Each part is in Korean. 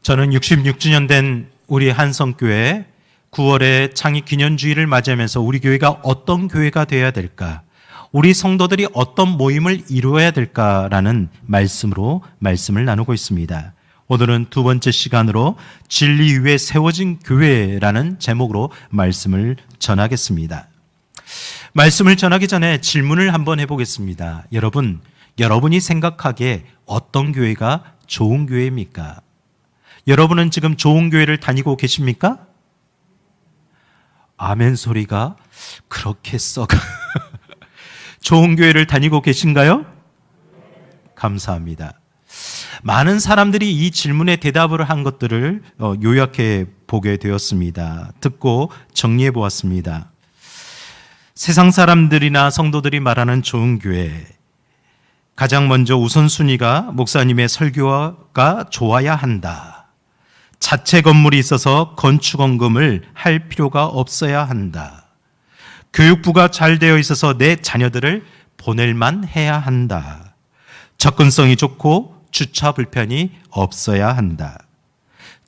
저는 66주년 된 우리 한성교회 9월에 창립 기념주일을 맞이하면서 우리 교회가 어떤 교회가 되어야 될까, 우리 성도들이 어떤 모임을 이루어야 될까라는 말씀을 나누고 있습니다. 오늘은 두 번째 시간으로 진리 위에 세워진 교회라는 제목으로 말씀을 전하겠습니다. 말씀을 전하기 전에 질문을 한번 해보겠습니다. 여러분이 생각하기에 어떤 교회가 좋은 교회입니까? 여러분은 지금 좋은 교회를 다니고 계십니까? 아멘 소리가 그렇게 썩 좋은 교회를 다니고 계신가요? 감사합니다. 많은 사람들이 이 질문에 대답을 한 것들을 요약해 보게 되었습니다. 듣고 정리해 보았습니다. 세상 사람들이나 성도들이 말하는 좋은 교회, 가장 먼저 우선순위가 목사님의 설교가 좋아야 한다. 자체 건물이 있어서 건축원금을 할 필요가 없어야 한다. 교육부가 잘 되어 있어서 내 자녀들을 보낼만 해야 한다. 접근성이 좋고 주차 불편이 없어야 한다.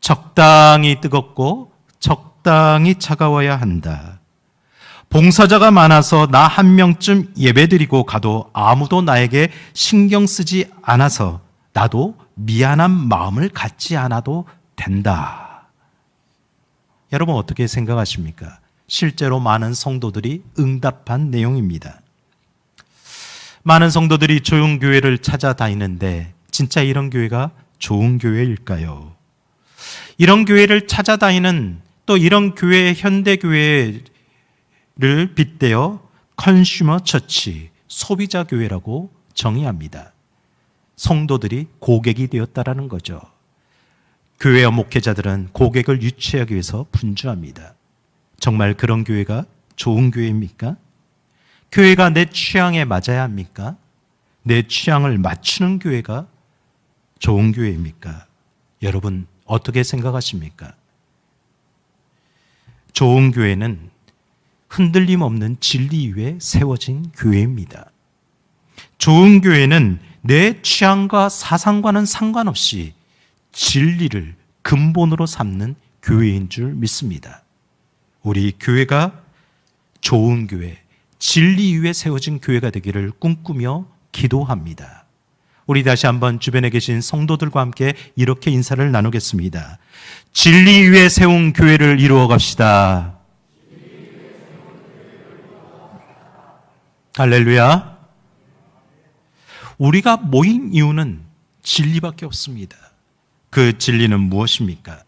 적당히 뜨겁고 적당히 차가워야 한다. 봉사자가 많아서 나 한 명쯤 예배드리고 가도 아무도 나에게 신경 쓰지 않아서 나도 미안한 마음을 갖지 않아도 된다. 여러분 어떻게 생각하십니까? 실제로 많은 성도들이 응답한 내용입니다. 많은 성도들이 좋은 교회를 찾아다니는데 진짜 이런 교회가 좋은 교회일까요? 이런 교회를 찾아다니는 또 이런 교회, 현대교회를 빗대어 컨슈머 처치, 소비자 교회라고 정의합니다. 성도들이 고객이 되었다라는 거죠. 교회와 목회자들은 고객을 유치하기 위해서 분주합니다. 정말 그런 교회가 좋은 교회입니까? 교회가 내 취향에 맞아야 합니까? 내 취향을 맞추는 교회가 좋은 교회입니까? 여러분 어떻게 생각하십니까? 좋은 교회는 흔들림 없는 진리 위에 세워진 교회입니다. 좋은 교회는 내 취향과 사상과는 상관없이 진리를 근본으로 삼는 교회인 줄 믿습니다. 우리 교회가 좋은 교회, 진리 위에 세워진 교회가 되기를 꿈꾸며 기도합니다. 우리 다시 한번 주변에 계신 성도들과 함께 이렇게 인사를 나누겠습니다. 진리 위에 세운 교회를 이루어 갑시다. 할렐루야. 우리가 모인 이유는 진리밖에 없습니다. 그 진리는 무엇입니까?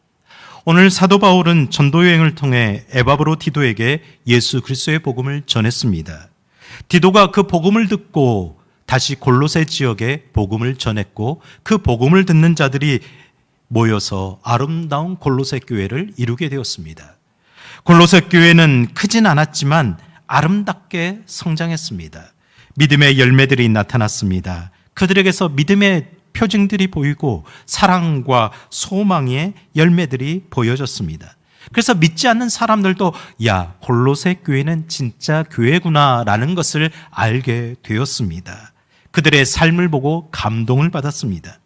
오늘 사도 바울은 전도 여행을 통해 에바브로 디도에게 예수 그리스도의 복음을 전했습니다. 디도가 그 복음을 듣고 다시 골로새 지역에 복음을 전했고 그 복음을 듣는 자들이 모여서 아름다운 골로새 교회를 이루게 되었습니다. 골로새 교회는 크진 않았지만 아름답게 성장했습니다. 믿음의 열매들이 나타났습니다. 그들에게서 믿음의 표징들이 보이고 사랑과 소망의 열매들이 보여졌습니다. 그래서 믿지 않는 사람들도 야, 골로새 교회는 진짜 교회구나라는 것을 알게 되었습니다. 그들의 삶을 보고 감동을 받았습니다.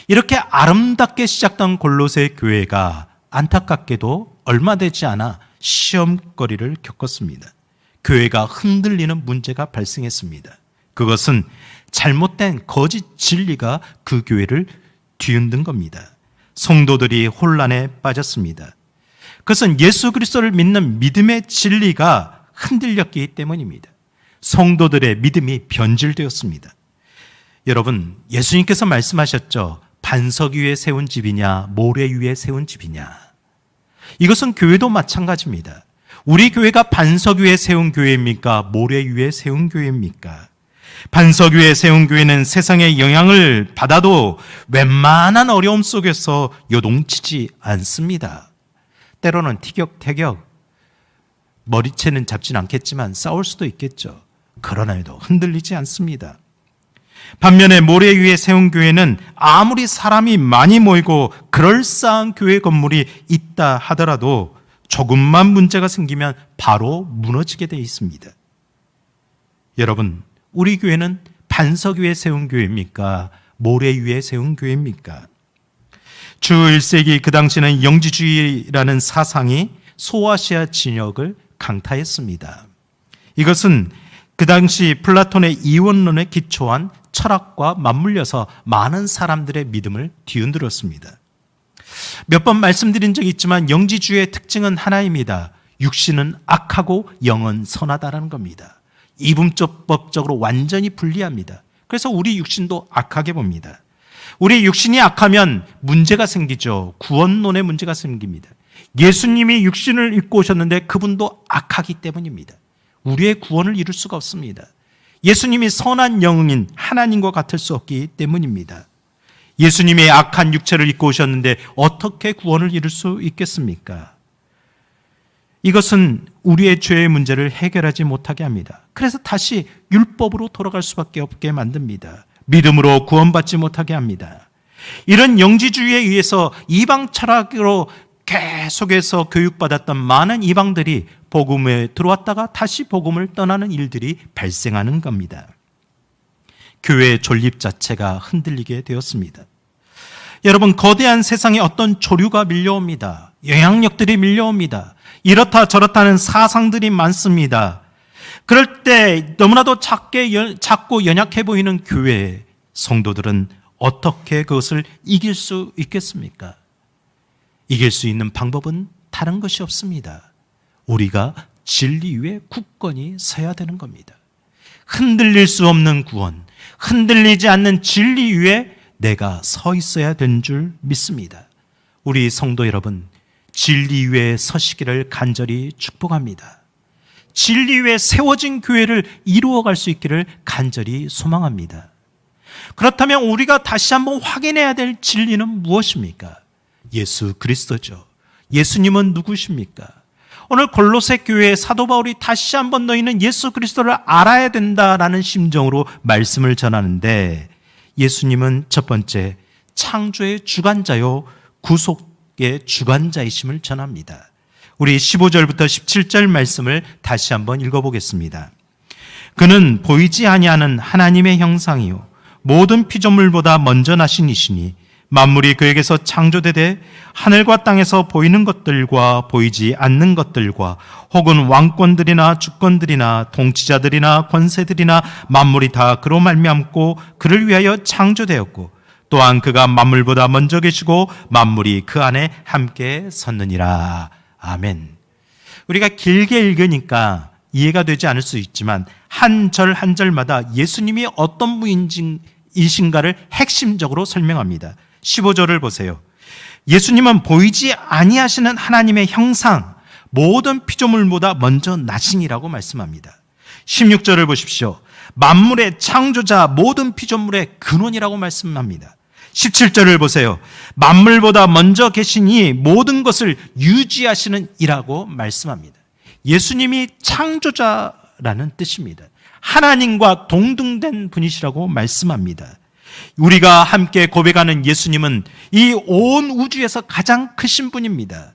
이렇게 아름답게 시작된 골로새 교회가 안타깝게도 얼마 되지 않아 시험거리를 겪었습니다. 교회가 흔들리는 문제가 발생했습니다. 그것은 잘못된 거짓 진리가 그 교회를 뒤흔든 겁니다. 성도들이 혼란에 빠졌습니다. 그것은 예수 그리스도를 믿는 믿음의 진리가 흔들렸기 때문입니다. 성도들의 믿음이 변질되었습니다. 여러분, 예수님께서 말씀하셨죠. 반석 위에 세운 집이냐 모래 위에 세운 집이냐. 이것은 교회도 마찬가지입니다. 우리 교회가 반석 위에 세운 교회입니까? 모래 위에 세운 교회입니까? 반석 위에 세운 교회는 세상의 영향을 받아도 웬만한 어려움 속에서 요동치지 않습니다. 때로는 티격태격, 머리채는 잡진 않겠지만 싸울 수도 있겠죠. 그러나 해도 흔들리지 않습니다. 반면에 모래 위에 세운 교회는 아무리 사람이 많이 모이고 그럴싸한 교회 건물이 있다 하더라도 조금만 문제가 생기면 바로 무너지게 되어 있습니다. 여러분, 우리 교회는 반석 위에 세운 교회입니까? 모래 위에 세운 교회입니까? 주 1세기 그 당시는 영지주의라는 사상이 소아시아 진역을 강타했습니다. 이것은 그 당시 플라톤의 이원론에 기초한 철학과 맞물려서 많은 사람들의 믿음을 뒤흔들었습니다. 몇 번 말씀드린 적이 있지만 영지주의의 특징은 하나입니다. 육신은 악하고 영은 선하다라는 겁니다. 이분법적으로 완전히 분리합니다. 그래서 우리 육신도 악하게 봅니다. 우리 육신이 악하면 문제가 생기죠. 구원론에 문제가 생깁니다. 예수님이 육신을 입고 오셨는데 그분도 악하기 때문입니다. 우리의 구원을 이룰 수가 없습니다. 예수님이 선한 영인 하나님과 같을 수 없기 때문입니다. 예수님이 악한 육체를 입고 오셨는데 어떻게 구원을 이룰 수 있겠습니까? 이것은 우리의 죄의 문제를 해결하지 못하게 합니다. 그래서 다시 율법으로 돌아갈 수밖에 없게 만듭니다. 믿음으로 구원받지 못하게 합니다. 이런 영지주의에 의해서 이방 철학으로 계속해서 교육받았던 많은 이방들이 복음에 들어왔다가 다시 복음을 떠나는 일들이 발생하는 겁니다. 교회의 존립 자체가 흔들리게 되었습니다. 여러분, 거대한 세상에 어떤 조류가 밀려옵니다. 영향력들이 밀려옵니다. 이렇다 저렇다는 사상들이 많습니다. 그럴 때 너무나도 작고 연약해 보이는 교회의 성도들은 어떻게 그것을 이길 수 있겠습니까? 이길 수 있는 방법은 다른 것이 없습니다. 우리가 진리 위에 굳건히 서야 되는 겁니다. 흔들릴 수 없는 구원, 흔들리지 않는 진리 위에 내가 서 있어야 되는 줄 믿습니다. 우리 성도 여러분, 진리 위에 서시기를 간절히 축복합니다. 진리 위에 세워진 교회를 이루어갈 수 있기를 간절히 소망합니다. 그렇다면 우리가 다시 한번 확인해야 될 진리는 무엇입니까? 예수 그리스도죠. 예수님은 누구십니까? 오늘 골로새 교회의 사도 바울이 다시 한번 너희는 예수 그리스도를 알아야 된다라는 심정으로 말씀을 전하는데, 예수님은 첫 번째 창조의 주관자요 구속의 주관자이심을 전합니다. 우리 15절부터 17절 말씀을 다시 한번 읽어보겠습니다. 그는 보이지 아니하는 하나님의 형상이요 모든 피조물보다 먼저 나신 이시니 만물이 그에게서 창조되되 하늘과 땅에서 보이는 것들과 보이지 않는 것들과 혹은 왕권들이나 주권들이나 통치자들이나 권세들이나 만물이 다 그로 말미암고 그를 위하여 창조되었고 또한 그가 만물보다 먼저 계시고 만물이 그 안에 함께 섰느니라. 아멘. 우리가 길게 읽으니까 이해가 되지 않을 수 있지만 한 절 한 절마다 예수님이 어떤 분이신가를 핵심적으로 설명합니다. 15절을 보세요. 예수님은 보이지 아니하시는 하나님의 형상, 모든 피조물보다 먼저 나신이라고 말씀합니다. 16절을 보십시오. 만물의 창조자, 모든 피조물의 근원이라고 말씀합니다. 17절을 보세요. 만물보다 먼저 계시니 모든 것을 유지하시는 이라고 말씀합니다. 예수님이 창조자라는 뜻입니다. 하나님과 동등된 분이시라고 말씀합니다. 우리가 함께 고백하는 예수님은 이 온 우주에서 가장 크신 분입니다.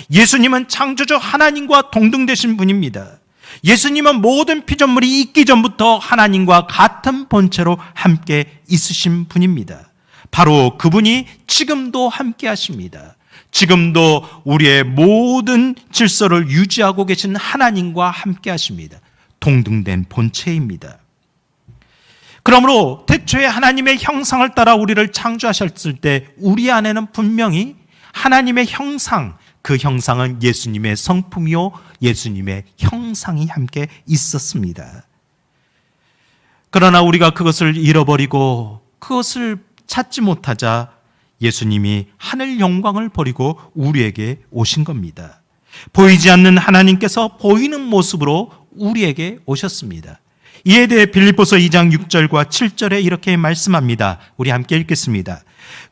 예수님은 창조주 하나님과 동등되신 분입니다. 예수님은 모든 피조물이 있기 전부터 하나님과 같은 본체로 함께 있으신 분입니다. 바로 그분이 지금도 함께 하십니다. 지금도 우리의 모든 질서를 유지하고 계신 하나님과 함께 하십니다. 동등된 본체입니다. 그러므로 태초에 하나님의 형상을 따라 우리를 창조하셨을 때 우리 안에는 분명히 하나님의 형상, 그 형상은 예수님의 성품이요 예수님의 형상이 함께 있었습니다. 그러나 우리가 그것을 잃어버리고 그것을 찾지 못하자 예수님이 하늘 영광을 버리고 우리에게 오신 겁니다. 보이지 않는 하나님께서 보이는 모습으로 우리에게 오셨습니다. 이에 대해 빌립보서 2장 6절과 7절에 이렇게 말씀합니다. 우리 함께 읽겠습니다.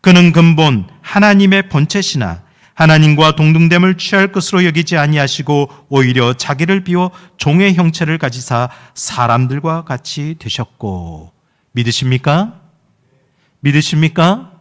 그는 근본 하나님의 본체시나 하나님과 동등됨을 취할 것으로 여기지 아니하시고 오히려 자기를 비워 종의 형체를 가지사 사람들과 같이 되셨고. 믿으십니까? 믿으십니까?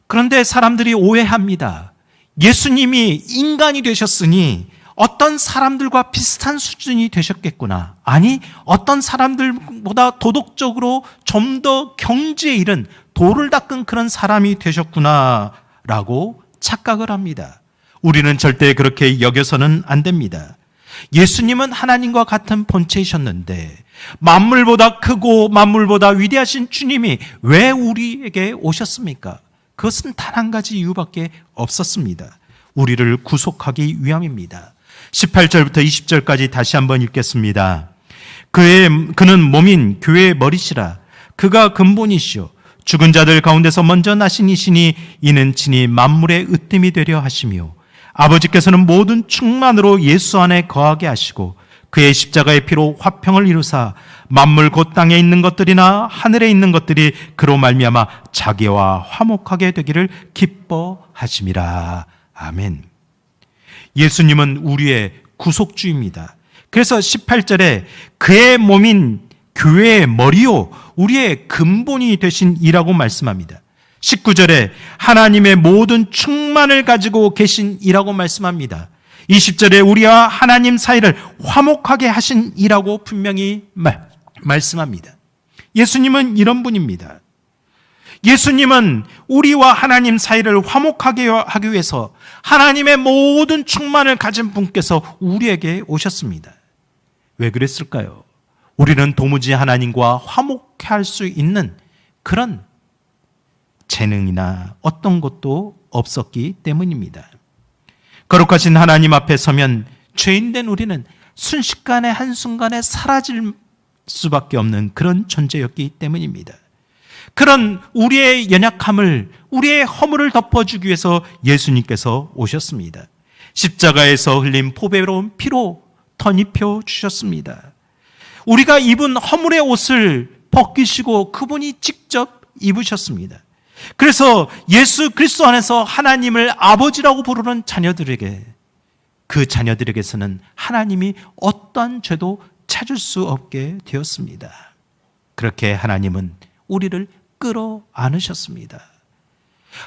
그런데 사람들이 오해합니다. 예수님이 인간이 되셨으니 어떤 사람들과 비슷한 수준이 되셨겠구나. 아니, 어떤 사람들보다 도덕적으로 좀 더 경지에 이른 도를 닦은 그런 사람이 되셨구나 라고 착각을 합니다. 우리는 절대 그렇게 여겨서는 안 됩니다. 예수님은 하나님과 같은 본체이셨는데 만물보다 크고 만물보다 위대하신 주님이 왜 우리에게 오셨습니까? 그것은 단 한 가지 이유밖에 없었습니다. 우리를 구속하기 위함입니다. 18절부터 20절까지 다시 한번 읽겠습니다. 그는 몸인 교회의 머리시라. 그가 근본이시오. 죽은 자들 가운데서 먼저 나신 이시니 이는 친히 만물의 으뜸이 되려 하시며 아버지께서는 모든 충만으로 예수 안에 거하게 하시고 그의 십자가의 피로 화평을 이루사 만물 곧 땅에 있는 것들이나 하늘에 있는 것들이 그로 말미암아 자기와 화목하게 되기를 기뻐하심이라. 아멘. 예수님은 우리의 구속주입니다. 그래서 18절에 그의 몸인 교회의 머리요 우리의 근본이 되신 이라고 말씀합니다. 19절에 하나님의 모든 충만을 가지고 계신 이라고 말씀합니다. 20절에 우리와 하나님 사이를 화목하게 하신 이라고 분명히 말씀합니다. 예수님은 이런 분입니다. 예수님은 우리와 하나님 사이를 화목하게 하기 위해서 하나님의 모든 충만을 가진 분께서 우리에게 오셨습니다. 왜 그랬을까요? 우리는 도무지 하나님과 화목할 수 있는 그런 재능이나 어떤 것도 없었기 때문입니다. 거룩하신 하나님 앞에 서면 죄인된 우리는 순식간에 한순간에 사라질 수밖에 없는 그런 존재였기 때문입니다. 그런 우리의 연약함을, 우리의 허물을 덮어주기 위해서 예수님께서 오셨습니다. 십자가에서 흘린 보배로운 피로 덧입혀 주셨습니다. 우리가 입은 허물의 옷을 벗기시고 그분이 직접 입으셨습니다. 그래서 예수 그리스도 안에서 하나님을 아버지라고 부르는 자녀들에게, 그 자녀들에게서는 하나님이 어떠한 죄도 찾을 수 없게 되었습니다. 그렇게 하나님은 우리를 끌어안으셨습니다.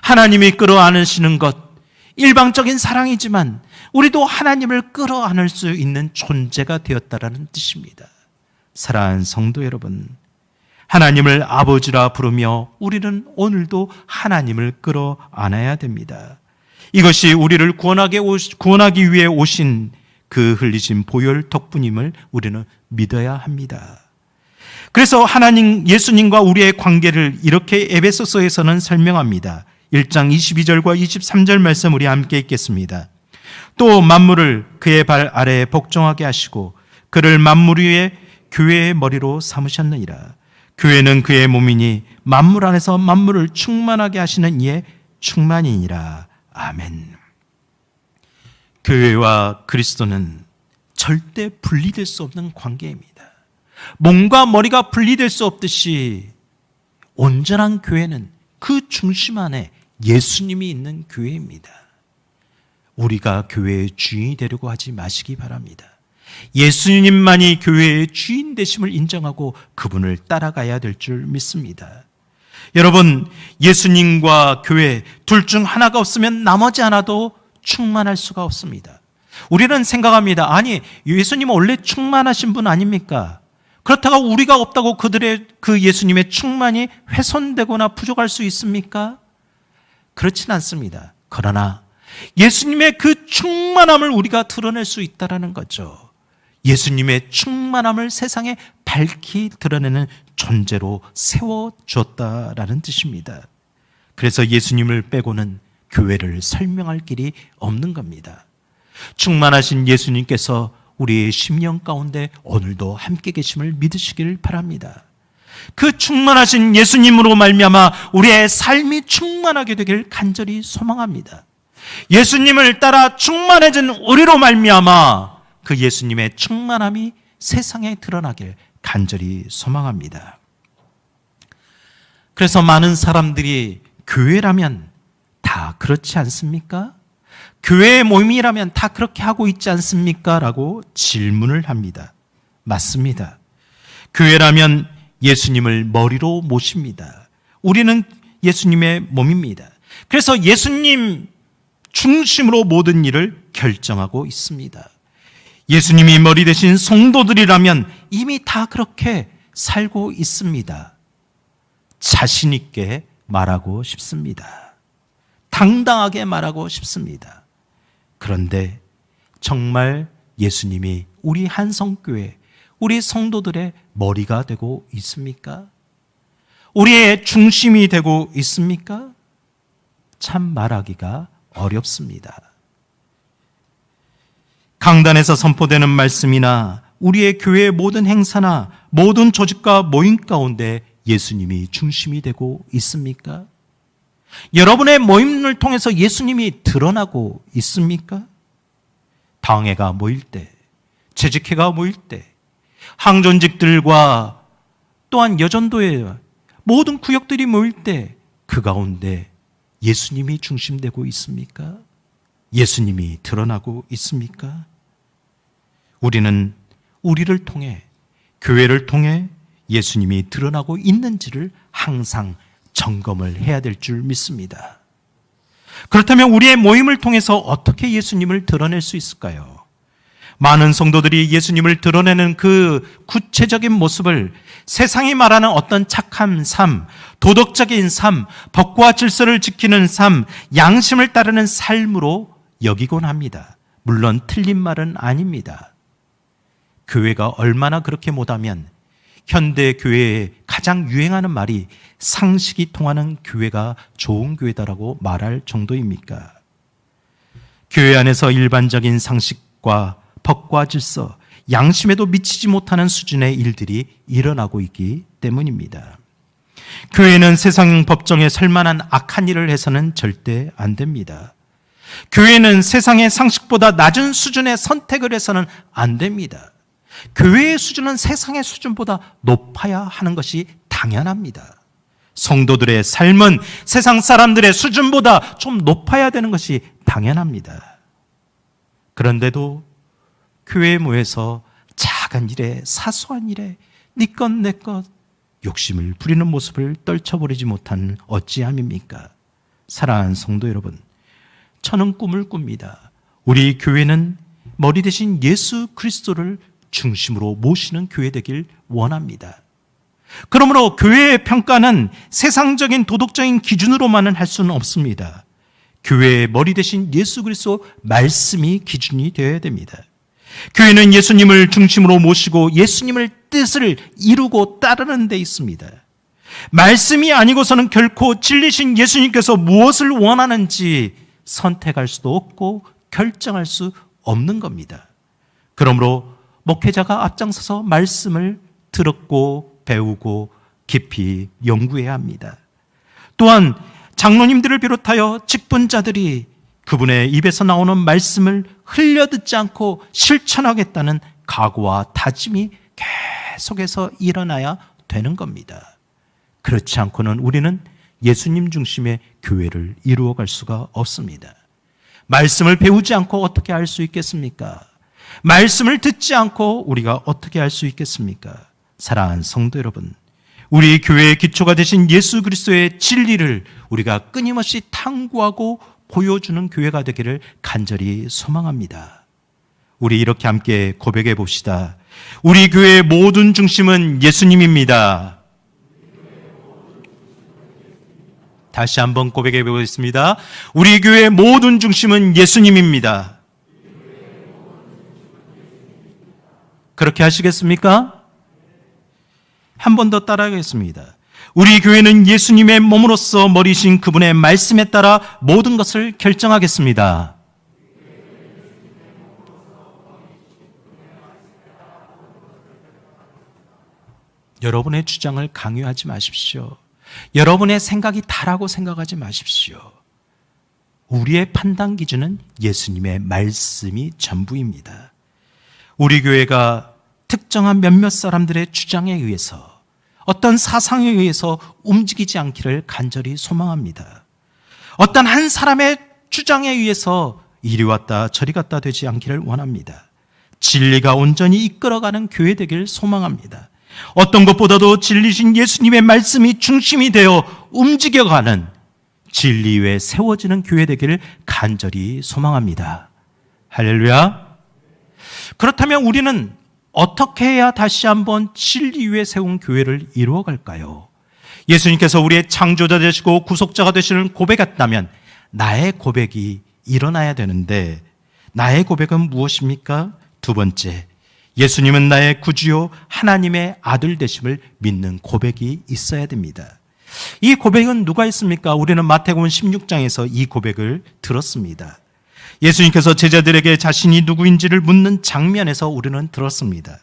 하나님이 끌어안으시는 것, 일방적인 사랑이지만 우리도 하나님을 끌어안을 수 있는 존재가 되었다라는 뜻입니다. 사랑하는 성도 여러분, 하나님을 아버지라 부르며 우리는 오늘도 하나님을 끌어안아야 됩니다. 이것이 우리를 구원하기 위해 오신 그 흘리신 보혈 덕분임을 우리는 믿어야 합니다. 그래서 하나님, 예수님과 우리의 관계를 이렇게 에베소서에서는 설명합니다. 1장 22절과 23절 말씀 우리 함께 읽겠습니다. 또 만물을 그의 발 아래에 복종하게 하시고 그를 만물 위에 교회의 머리로 삼으셨느니라. 교회는 그의 몸이니 만물 안에서 만물을 충만하게 하시는 이의 충만이니라. 아멘. 교회와 그리스도는 절대 분리될 수 없는 관계입니다. 몸과 머리가 분리될 수 없듯이 온전한 교회는 그 중심 안에 예수님이 있는 교회입니다. 우리가 교회의 주인이 되려고 하지 마시기 바랍니다. 예수님만이 교회의 주인 되심을 인정하고 그분을 따라가야 될 줄 믿습니다. 여러분, 예수님과 교회 둘 중 하나가 없으면 나머지 하나도 충만할 수가 없습니다. 우리는 생각합니다. 아니, 예수님은 원래 충만하신 분 아닙니까? 그렇다고 우리가 없다고 그 예수님의 충만이 훼손되거나 부족할 수 있습니까? 그렇진 않습니다. 그러나 예수님의 그 충만함을 우리가 드러낼 수 있다는 거죠. 예수님의 충만함을 세상에 밝히 드러내는 존재로 세워줬다라는 뜻입니다. 그래서 예수님을 빼고는 교회를 설명할 길이 없는 겁니다. 충만하신 예수님께서 우리의 심령 가운데 오늘도 함께 계심을 믿으시길 바랍니다. 그 충만하신 예수님으로 말미암아 우리의 삶이 충만하게 되길 간절히 소망합니다. 예수님을 따라 충만해진 우리로 말미암아 그 예수님의 충만함이 세상에 드러나길 간절히 소망합니다. 그래서 많은 사람들이 교회라면 다 그렇지 않습니까? 교회의 모임이라면 다 그렇게 하고 있지 않습니까? 라고 질문을 합니다. 맞습니다. 교회라면 예수님을 머리로 모십니다. 우리는 예수님의 몸입니다. 그래서 예수님 중심으로 모든 일을 결정하고 있습니다. 예수님이 머리 대신 성도들이라면 이미 다 그렇게 살고 있습니다. 자신 있게 말하고 싶습니다. 당당하게 말하고 싶습니다. 그런데 정말 예수님이 우리 한성교회, 우리 성도들의 머리가 되고 있습니까? 우리의 중심이 되고 있습니까? 참 말하기가 어렵습니다. 강단에서 선포되는 말씀이나 우리의 교회의 모든 행사나 모든 조직과 모임 가운데 예수님이 중심이 되고 있습니까? 여러분의 모임을 통해서 예수님이 드러나고 있습니까? 당회가 모일 때, 재직회가 모일 때, 항존직들과 또한 여전도의 모든 구역들이 모일 때 그 가운데 예수님이 중심되고 있습니까? 예수님이 드러나고 있습니까? 우리는 우리를 통해, 교회를 통해 예수님이 드러나고 있는지를 항상 점검을 해야 될 줄 믿습니다. 그렇다면 우리의 모임을 통해서 어떻게 예수님을 드러낼 수 있을까요? 많은 성도들이 예수님을 드러내는 그 구체적인 모습을 세상이 말하는 어떤 착한 삶, 도덕적인 삶, 법과 질서를 지키는 삶, 양심을 따르는 삶으로 여기곤 합니다. 물론 틀린 말은 아닙니다. 교회가 얼마나 그렇게 못하면 현대 교회에 가장 유행하는 말이 상식이 통하는 교회가 좋은 교회다라고 말할 정도입니까? 교회 안에서 일반적인 상식과 법과 질서, 양심에도 미치지 못하는 수준의 일들이 일어나고 있기 때문입니다. 교회는 세상 법정에 설만한 악한 일을 해서는 절대 안 됩니다. 교회는 세상의 상식보다 낮은 수준의 선택을 해서는 안 됩니다. 교회의 수준은 세상의 수준보다 높아야 하는 것이 당연합니다. 성도들의 삶은 세상 사람들의 수준보다 좀 높아야 되는 것이 당연합니다. 그런데도 교회에 모여서 작은 일에, 사소한 일에 네 것 내 것 욕심을 부리는 모습을 떨쳐버리지 못하는 어찌함입니까? 사랑하는 성도 여러분, 저는 꿈을 꿉니다. 우리 교회는 머리 대신 예수 그리스도를 중심으로 모시는 교회 되길 원합니다. 그러므로 교회의 평가는 세상적인 도덕적인 기준으로만은 할 수는 없습니다. 교회의 머리 대신 예수 그리스도 말씀이 기준이 되어야 됩니다. 교회는 예수님을 중심으로 모시고 예수님을 뜻을 이루고 따르는 데 있습니다. 말씀이 아니고서는 결코 진리신 예수님께서 무엇을 원하는지 선택할 수도 없고 결정할 수 없는 겁니다. 그러므로 목회자가 앞장서서 말씀을 들었고 배우고 깊이 연구해야 합니다. 또한 장로님들을 비롯하여 직분자들이 그분의 입에서 나오는 말씀을 흘려듣지 않고 실천하겠다는 각오와 다짐이 계속해서 일어나야 되는 겁니다. 그렇지 않고는 우리는 예수님 중심의 교회를 이루어갈 수가 없습니다. 말씀을 배우지 않고 어떻게 알 수 있겠습니까? 말씀을 듣지 않고 우리가 어떻게 알 수 있겠습니까? 사랑하는 성도 여러분, 우리 교회의 기초가 되신 예수 그리스도의 진리를 우리가 끊임없이 탐구하고 보여주는 교회가 되기를 간절히 소망합니다. 우리 이렇게 함께 고백해 봅시다. 우리 교회의 모든 중심은 예수님입니다. 다시 한번 고백해 보겠습니다. 우리 교회의 모든 중심은 예수님입니다. 그렇게 하시겠습니까? 한 번 더 따라하겠습니다. 우리 교회는 예수님의 몸으로서 머리신 그분의 말씀에 따라 모든 것을 결정하겠습니다. 여러분의 주장을 강요하지 마십시오. 여러분의 생각이 다라고 생각하지 마십시오. 우리의 판단 기준은 예수님의 말씀이 전부입니다. 우리 교회가 특정한 몇몇 사람들의 주장에 의해서 어떤 사상에 의해서 움직이지 않기를 간절히 소망합니다. 어떤 한 사람의 주장에 의해서 이리 왔다 저리 갔다 되지 않기를 원합니다. 진리가 온전히 이끌어가는 교회 되길 소망합니다. 어떤 것보다도 진리신 예수님의 말씀이 중심이 되어 움직여가는 진리 위에 세워지는 교회 되기를 간절히 소망합니다. 할렐루야. 그렇다면 우리는 어떻게 해야 다시 한번 진리 위에 세운 교회를 이루어갈까요? 예수님께서 우리의 창조자 되시고 구속자가 되시는 고백했다면 나의 고백이 일어나야 되는데, 나의 고백은 무엇입니까? 두 번째, 예수님은 나의 구주요 하나님의 아들 되심을 믿는 고백이 있어야 됩니다. 이 고백은 누가 했습니까? 우리는 마태복음 16장에서 이 고백을 들었습니다. 예수님께서 제자들에게 자신이 누구인지를 묻는 장면에서 우리는 들었습니다.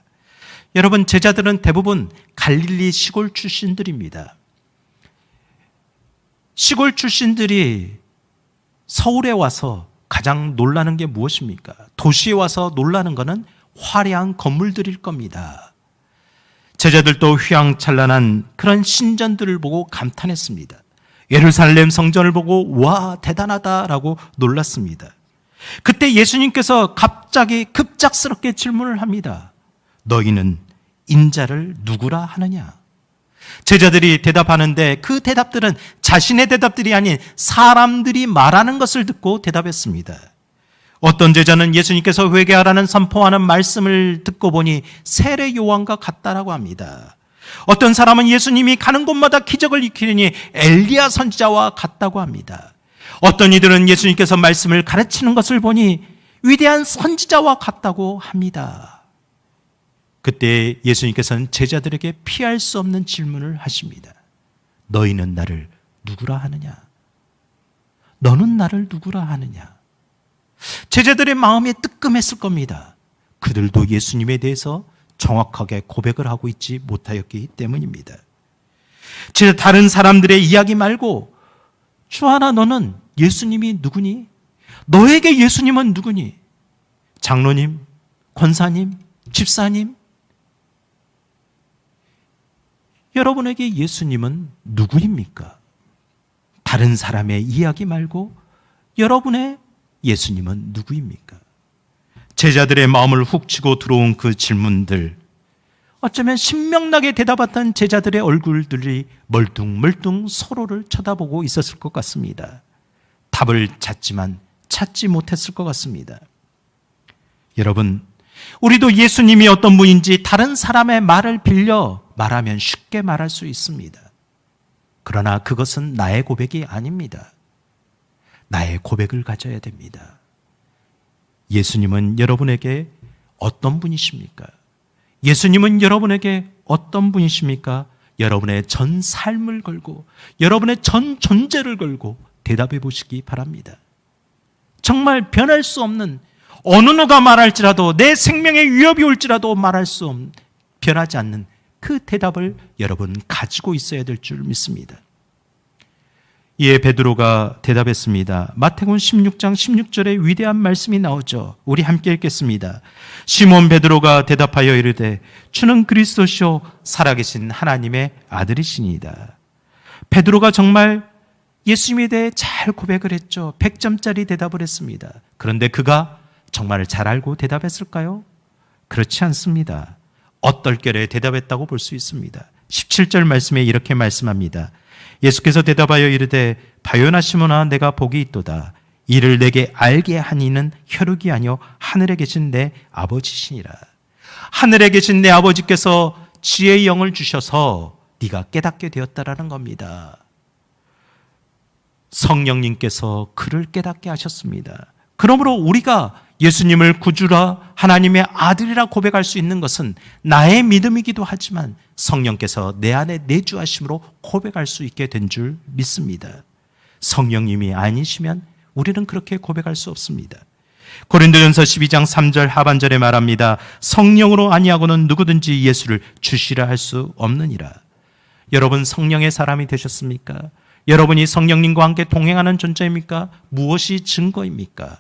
여러분, 제자들은 대부분 갈릴리 시골 출신들입니다. 시골 출신들이 서울에 와서 가장 놀라는 게 무엇입니까? 도시에 와서 놀라는 것은 화려한 건물들일 겁니다. 제자들도 휘황찬란한 그런 신전들을 보고 감탄했습니다. 예루살렘 성전을 보고 와, 대단하다라고 놀랐습니다. 그때 예수님께서 갑자기 급작스럽게 질문을 합니다. 너희는 인자를 누구라 하느냐? 제자들이 대답하는데 그 대답들은 자신의 대답들이 아닌 사람들이 말하는 것을 듣고 대답했습니다. 어떤 제자는 예수님께서 회개하라는 선포하는 말씀을 듣고 보니 세례 요한과 같다라고 합니다. 어떤 사람은 예수님이 가는 곳마다 기적을 일으키니 엘리야 선지자와 같다고 합니다. 어떤 이들은 예수님께서 말씀을 가르치는 것을 보니 위대한 선지자와 같다고 합니다. 그때 예수님께서는 제자들에게 피할 수 없는 질문을 하십니다. 너희는 나를 누구라 하느냐? 너는 나를 누구라 하느냐? 제자들의 마음이 뜨끔했을 겁니다. 그들도 예수님에 대해서 정확하게 고백을 하고 있지 못하였기 때문입니다. 다른 사람들의 이야기 말고 주하나 너는 예수님이 누구니? 너에게 예수님은 누구니? 장로님, 권사님, 집사님, 여러분에게 예수님은 누구입니까? 다른 사람의 이야기 말고 여러분의 예수님은 누구입니까? 제자들의 마음을 훅 치고 들어온 그 질문들, 어쩌면 신명나게 대답했던 제자들의 얼굴들이 멀뚱멀뚱 서로를 쳐다보고 있었을 것 같습니다. 답을 찾지만 찾지 못했을 것 같습니다. 여러분, 우리도 예수님이 어떤 분인지 다른 사람의 말을 빌려 말하면 쉽게 말할 수 있습니다. 그러나 그것은 나의 고백이 아닙니다. 나의 고백을 가져야 됩니다. 예수님은 여러분에게 어떤 분이십니까? 예수님은 여러분에게 어떤 분이십니까? 여러분의 전 삶을 걸고 여러분의 전 존재를 걸고 대답해 보시기 바랍니다. 정말 변할 수 없는, 어느 누가 말할지라도 내 생명에 위협이 올지라도 말할 수 없는, 변하지 않는 그 대답을 여러분 가지고 있어야 될 줄 믿습니다. 이에 베드로가 대답했습니다. 마태복음 16장 16절에 위대한 말씀이 나오죠. 우리 함께 읽겠습니다. 시몬 베드로가 대답하여 이르되 주는 그리스도시요 살아계신 하나님의 아들이시니이다. 베드로가 정말 예수님에 대해 잘 고백을 했죠. 100점짜리 대답을 했습니다. 그런데 그가 정말 잘 알고 대답했을까요? 그렇지 않습니다. 어떨결에 대답했다고 볼 수 있습니다. 17절 말씀에 이렇게 말씀합니다. 예수께서 대답하여 이르되 바요나 시몬아 내가 복이 있도다. 이를 내게 알게 한 이는 혈육이 아니요 하늘에 계신 내 아버지시니라. 하늘에 계신 내 아버지께서 지혜의 영을 주셔서 네가 깨닫게 되었다라는 겁니다. 성령님께서 그를 깨닫게 하셨습니다. 그러므로 우리가 예수님을 구주라 하나님의 아들이라 고백할 수 있는 것은 나의 믿음이기도 하지만 성령께서 내 안에 내주하심으로 고백할 수 있게 된 줄 믿습니다. 성령님이 아니시면 우리는 그렇게 고백할 수 없습니다. 고린도전서 12장 3절 하반절에 말합니다. 성령으로 아니하고는 누구든지 예수를 주시라 할 수 없느니라. 여러분 성령의 사람이 되셨습니까? 여러분이 성령님과 함께 동행하는 존재입니까? 무엇이 증거입니까?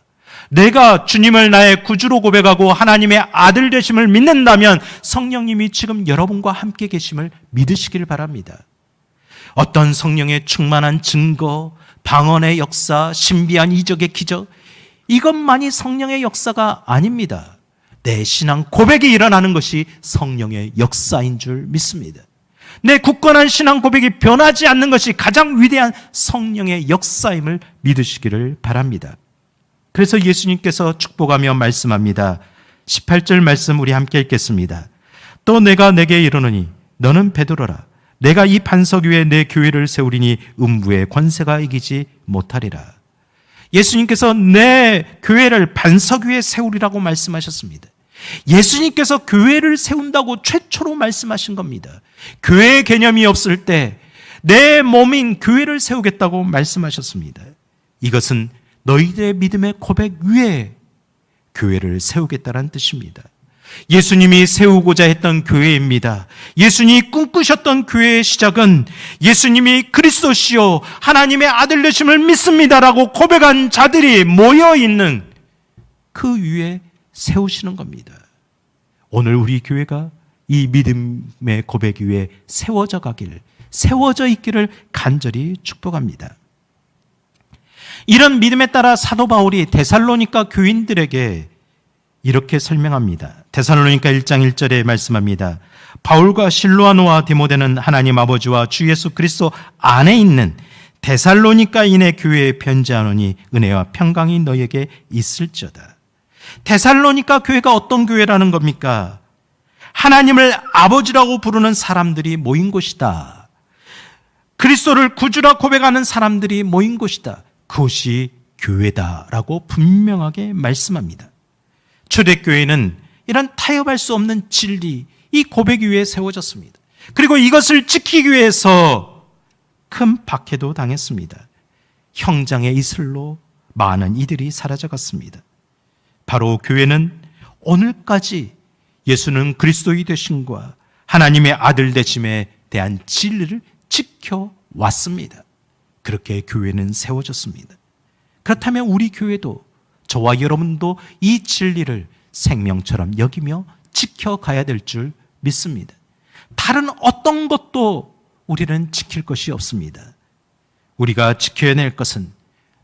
내가 주님을 나의 구주로 고백하고 하나님의 아들 되심을 믿는다면 성령님이 지금 여러분과 함께 계심을 믿으시길 바랍니다. 어떤 성령의 충만한 증거, 방언의 역사, 신비한 이적의 기적, 이것만이 성령의 역사가 아닙니다. 내 신앙 고백이 일어나는 것이 성령의 역사인 줄 믿습니다. 내 굳건한 신앙 고백이 변하지 않는 것이 가장 위대한 성령의 역사임을 믿으시기를 바랍니다. 그래서 예수님께서 축복하며 말씀합니다. 18절 말씀 우리 함께 읽겠습니다. 또 내가 내게 이르노니 너는 베드로라. 내가 이 반석 위에 내 교회를 세우리니 음부의 권세가 이기지 못하리라. 예수님께서 내 교회를 반석 위에 세우리라고 말씀하셨습니다. 예수님께서 교회를 세운다고 최초로 말씀하신 겁니다. 교회의 개념이 없을 때 내 몸인 교회를 세우겠다고 말씀하셨습니다. 이것은 너희들의 믿음의 고백 위에 교회를 세우겠다는 뜻입니다. 예수님이 세우고자 했던 교회입니다. 예수님이 꿈꾸셨던 교회의 시작은 예수님이 그리스도시요 하나님의 아들 되심을 믿습니다라고 고백한 자들이 모여있는 그 위에 세우시는 겁니다. 오늘 우리 교회가 이 믿음의 고백 위에 세워져 가길, 세워져 있기를 간절히 축복합니다. 이런 믿음에 따라 사도 바울이 데살로니가 교인들에게 이렇게 설명합니다. 데살로니가 1장 1절에 말씀합니다. 바울과 실로아노와 디모데는 하나님 아버지와 주 예수 그리스도 안에 있는 데살로니가인의 교회에 편지하노니 은혜와 평강이 너에게 있을지어다. 데살로니가 교회가 어떤 교회라는 겁니까? 하나님을 아버지라고 부르는 사람들이 모인 곳이다. 그리스도를 구주라 고백하는 사람들이 모인 곳이다. 그것이 교회다라고 분명하게 말씀합니다. 초대교회는 이런 타협할 수 없는 진리, 이 고백 위에 세워졌습니다. 그리고 이것을 지키기 위해서 큰 박해도 당했습니다. 형장의 이슬로 많은 이들이 사라져갔습니다. 바로 교회는 오늘까지 예수는 그리스도의 되심과 하나님의 아들 되심에 대한 진리를 지켜왔습니다. 그렇게 교회는 세워졌습니다. 그렇다면 우리 교회도, 저와 여러분도 이 진리를 생명처럼 여기며 지켜가야 될 줄 믿습니다. 다른 어떤 것도 우리는 지킬 것이 없습니다. 우리가 지켜야 할 것은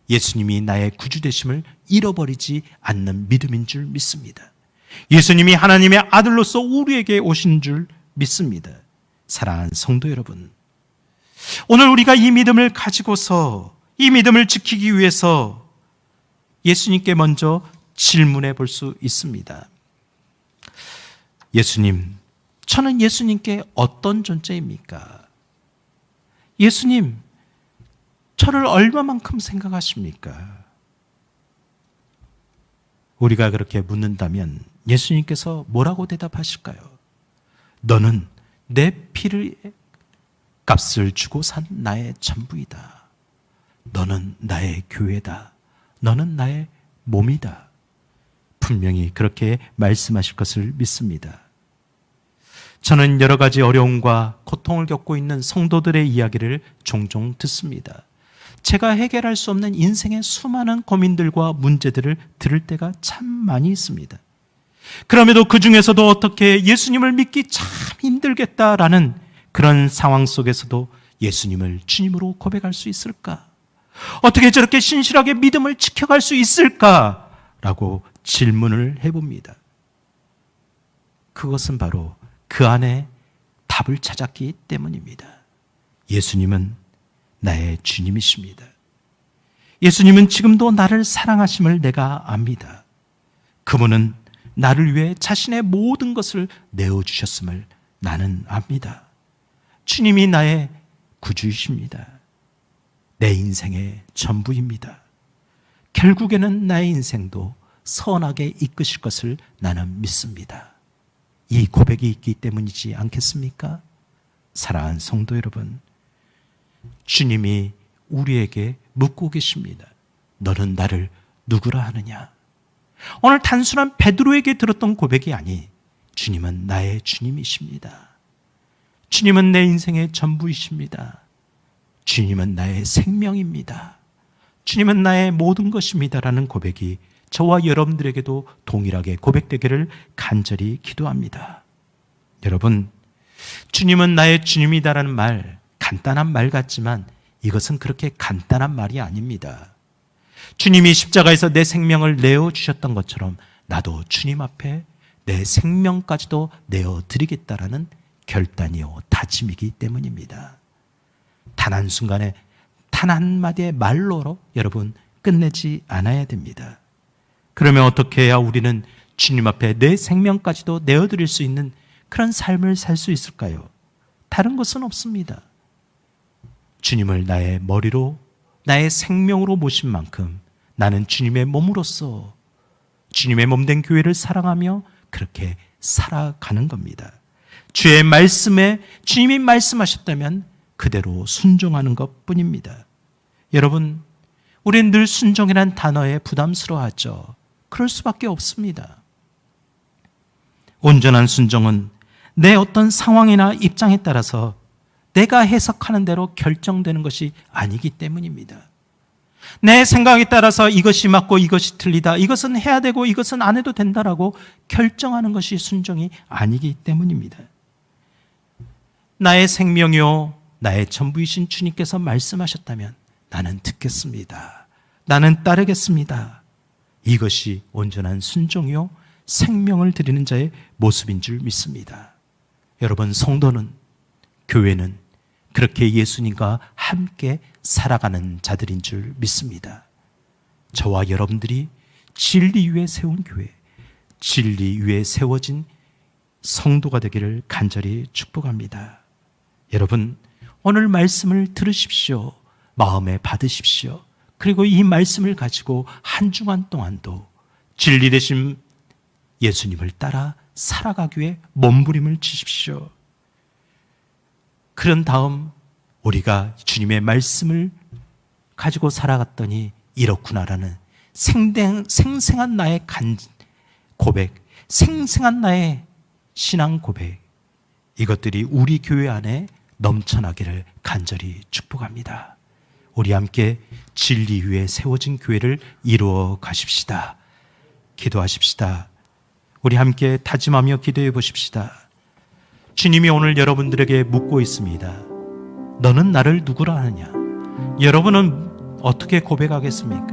예수님이 나의 구주 되심을 잃어버리지 않는 믿음인 줄 믿습니다. 예수님이 하나님의 아들로서 우리에게 오신 줄 믿습니다. 사랑하는 성도 여러분, 오늘 우리가 이 믿음을 가지고서 이 믿음을 지키기 위해서 예수님께 먼저 질문해 볼 수 있습니다. 예수님, 저는 예수님께 어떤 존재입니까? 예수님, 저를 얼마만큼 생각하십니까? 우리가 그렇게 묻는다면 예수님께서 뭐라고 대답하실까요? 너는 내 피를 값을 주고 산 나의 전부이다. 너는 나의 교회다. 너는 나의 몸이다. 분명히 그렇게 말씀하실 것을 믿습니다. 저는 여러 가지 어려움과 고통을 겪고 있는 성도들의 이야기를 종종 듣습니다. 제가 해결할 수 없는 인생의 수많은 고민들과 문제들을 들을 때가 참 많이 있습니다. 그럼에도 그 중에서도 어떻게 예수님을 믿기 참 힘들겠다라는 그런 상황 속에서도 예수님을 주님으로 고백할 수 있을까? 어떻게 저렇게 신실하게 믿음을 지켜갈 수 있을까? 라고 질문을 해봅니다. 그것은 바로 그 안에 답을 찾았기 때문입니다. 예수님은 나의 주님이십니다. 예수님은 지금도 나를 사랑하심을 내가 압니다. 그분은 나를 위해 자신의 모든 것을 내어주셨음을 나는 압니다. 주님이 나의 구주이십니다. 내 인생의 전부입니다. 결국에는 나의 인생도 선하게 이끄실 것을 나는 믿습니다. 이 고백이 있기 때문이지 않겠습니까? 사랑하는 성도 여러분, 주님이 우리에게 묻고 계십니다. 너는 나를 누구라 하느냐? 오늘 단순한 베드로에게 들었던 고백이 아니, 주님은 나의 주님이십니다. 주님은 내 인생의 전부이십니다. 주님은 나의 생명입니다. 주님은 나의 모든 것입니다라는 고백이 저와 여러분들에게도 동일하게 고백되기를 간절히 기도합니다. 여러분, 주님은 나의 주님이다라는 말, 간단한 말 같지만 이것은 그렇게 간단한 말이 아닙니다. 주님이 십자가에서 내 생명을 내어주셨던 것처럼 나도 주님 앞에 내 생명까지도 내어드리겠다라는 결단이요 다짐이기 때문입니다. 단 한순간에 단 한마디의 말로로 여러분 끝내지 않아야 됩니다. 그러면 어떻게 해야 우리는 주님 앞에 내 생명까지도 내어드릴 수 있는 그런 삶을 살 수 있을까요? 다른 것은 없습니다. 주님을 나의 머리로, 나의 생명으로 모신 만큼 나는 주님의 몸으로서 주님의 몸된 교회를 사랑하며 그렇게 살아가는 겁니다. 주의 말씀에 주님이 말씀하셨다면 그대로 순종하는 것뿐입니다. 여러분, 우리는 늘 순종이란 단어에 부담스러워하죠. 그럴 수밖에 없습니다. 온전한 순종은 내 어떤 상황이나 입장에 따라서 내가 해석하는 대로 결정되는 것이 아니기 때문입니다. 내 생각에 따라서 이것이 맞고 이것이 틀리다, 이것은 해야 되고 이것은 안 해도 된다라고 결정하는 것이 순종이 아니기 때문입니다. 나의 생명이요 나의 전부이신 주님께서 말씀하셨다면 나는 듣겠습니다. 나는 따르겠습니다. 이것이 온전한 순종이요 생명을 드리는 자의 모습인 줄 믿습니다. 여러분, 성도는, 교회는 그렇게 예수님과 함께 살아가는 자들인 줄 믿습니다. 저와 여러분들이 진리 위에 세운 교회, 진리 위에 세워진 성도가 되기를 간절히 축복합니다. 여러분, 오늘 말씀을 들으십시오. 마음에 받으십시오. 그리고 이 말씀을 가지고 한 주간 동안도 진리 되신 예수님을 따라 살아가기 위해 몸부림을 치십시오. 그런 다음 우리가 주님의 말씀을 가지고 살아갔더니 이렇구나라는 생생한 나의 고백, 생생한 나의 신앙 고백, 이것들이 우리 교회 안에 넘쳐나기를 간절히 축복합니다. 우리 함께 진리 위에 세워진 교회를 이루어 가십시다. 기도하십시다. 우리 함께 다짐하며 기도해 보십시다. 주님이 오늘 여러분들에게 묻고 있습니다. 너는 나를 누구라 하느냐? 여러분은 어떻게 고백하겠습니까?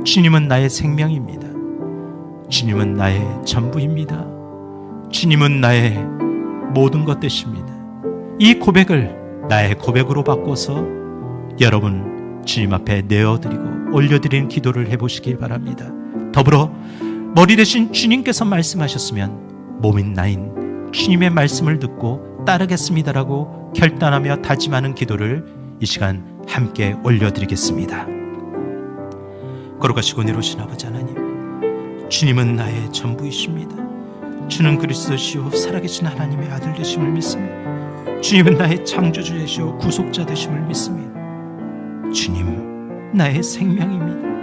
주님은 나의 생명입니다. 주님은 나의 전부입니다. 주님은 나의 모든 것 되십니다. 이 고백을 나의 고백으로 바꿔서 여러분 주님 앞에 내어드리고 올려드리는 기도를 해보시기 바랍니다. 더불어 머리 대신 주님께서 말씀하셨으면 몸인 나인 주님의 말씀을 듣고 따르겠습니다라고 결단하며 다짐하는 기도를 이 시간 함께 올려드리겠습니다. 걸어가시고 내려오신 아버지 하나님, 주님은 나의 전부이십니다. 주는 그리스도시요 살아계신 하나님의 아들 되심을 믿습니다. 주님은 나의 창조주 되시오 구속자 되심을 믿습니다. 주님, 나의 생명입니다.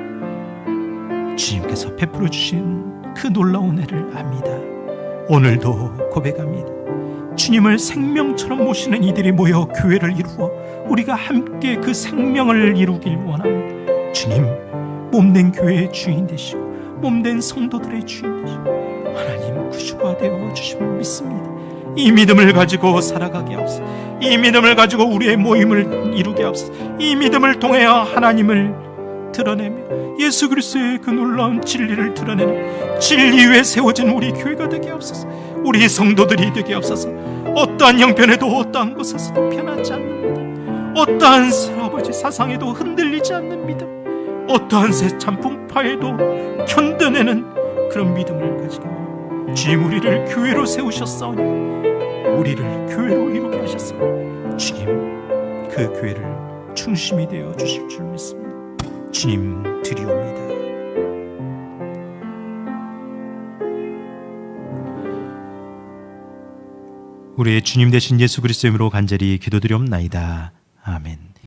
주님께서 베풀어 주신 그 놀라운 은혜를 압니다. 오늘도 고백합니다. 주님을 생명처럼 모시는 이들이 모여 교회를 이루어 우리가 함께 그 생명을 이루길 원합니다. 주님, 몸된 교회의 주인 되시오 몸된 성도들의 주인 되시오 하나님 구주가 되어 주심을 믿습니다. 이 믿음을 가지고 살아가게 하옵소서. 이 믿음을 가지고 우리의 모임을 이루게 하옵소서. 이 믿음을 통하여 하나님을 드러내며 예수 그리스도의 그 놀라운 진리를 드러내는 진리 위에 세워진 우리 교회가 되게 하옵소서. 우리 성도들이 되게 하옵소서. 어떠한 형편에도 어떠한 곳에서도 변하지 않는 믿음, 어떠한 아버지 사상에도 흔들리지 않는 믿음, 어떠한 새 찬풍파에도 견뎌내는 그런 믿음을 가지고 주님 우리를 교회로 세우셨사오니 우리를 교회로 이루게 하셨사오니 주님 그 교회를 중심이 되어 주실 줄 믿습니다. 주님 드리옵니다. 우리의 주님 되신 예수 그리스도의 이름으로 간절히 기도드리옵나이다.